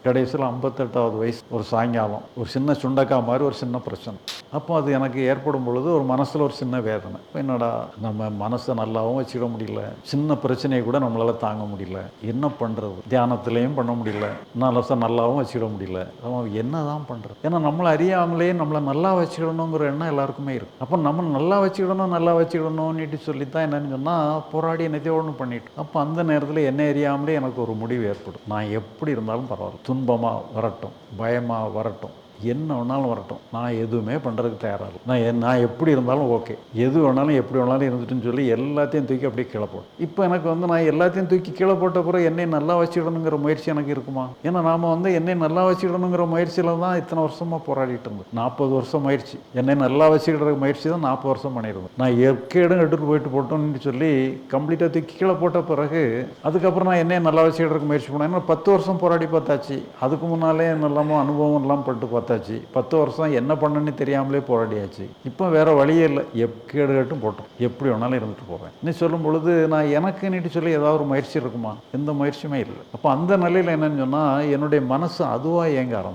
கடைசியில் 58வது வயசு ஒரு சாயங்காலம் ஒரு சின்ன சுண்டக்காய் மாதிரி ஒரு சின்ன பிரச்சனை. அப்போ அது எனக்கு ஏற்படும் பொழுது ஒரு மனசில் ஒரு சின்ன வேதனை. என்னடா நம்ம மனசை நல்லாவும் வச்சுக்க முடியல, சின்ன பிரச்சனையை கூட நம்மளால் தாங்க முடியல, என்ன பண்ணுறது, தியானத்திலையும் பண்ண முடியல, மனசை நல்லாவும் வச்சுக்கிட முடியல, என்ன தான் பண்ணுறது. ஏன்னா நம்மளை அறியாமலே நம்மளை நல்லா வச்சுக்கிடணுங்கிற எண்ணம் எல்லாருக்குமே இருக்குது. அப்போ நம்ம நல்லா வச்சுக்கிடணும்னுட்டு சொல்லித்தான் என்னன்னு சொன்னால் போராடி என்னத்தையோ ஒன்று பண்ணிட்டு, அப்போ அந்த நேரத்தில் என்ன அறியாமலே எனக்கு ஒரு முடிவு ஏற்படும். நான் எப்படி இருந்தாலும் பரவாயில்ல, துன்பமாக வரட்டும், பயமாக வரட்டும், என்ன வேணாலும் வரட்டும், நான் எதுவுமே பண்ணுறதுக்கு தயாராக இல்லை, நான் எப்படி இருந்தாலும் ஓகே, எது வேணாலும் எப்படி வேணாலும் இருந்துட்டுன்னு சொல்லி எல்லாத்தையும் தூக்கி அப்படியே கீழே போடும். இப்போ எனக்கு நான் எல்லாத்தையும் தூக்கி கீழே போட்ட பிறகு என்னை நல்லா வச்சுக்கிடணுங்கிற முயற்சி எனக்கு இருக்குமா? ஏன்னா நாம் என்னை நல்லா வச்சுக்கிடணுங்கிற முயற்சியில் தான் இத்தனை வருஷமாக போராடிட்டு இருந்தேன். 40 வருஷம் முயற்சி, என்னை நல்லா வச்சுக்கிற முயற்சி தான் 40 வருஷம் பண்ணியிருந்தேன். நான் எக்கேடும் எடுத்துகிட்டு போயிட்டு போட்டோம்னு சொல்லி கம்ப்ளீட்டாக தூக்கி கீழே போட்ட பிறகு அதுக்கப்புறம் நான் என்னை நல்லா வச்சுக்கிறதுக்கு முயற்சி பண்ணேன். ஏன்னா 10 வருஷம் போராடி பார்த்தாச்சு, அதுக்கு முன்னாலே நல்லாமோ அனுபவம் எல்லாம் பட்டு பார்த்தாச்சு. 10 வருஷம் என்ன பண்ணுன்னு தெரியாமலே போராடியாச்சு. இப்போ வேற வழியே இல்லை, கேட்டும் போட்டோம், எப்படி வேணாலும் இருந்துட்டு போகிறேன். நீ சொல்லும் பொழுது நான் எனக்கு நீட்டு சொல்லி ஏதாவது ஒரு முயற்சி இருக்குமா? எந்த முயற்சியுமே இல்லை. அப்போ அந்த நிலையில் என்னன்னு சொன்னால் என்னுடைய மனசு அதுவாக இயங்க ஆரம்பிச்சு.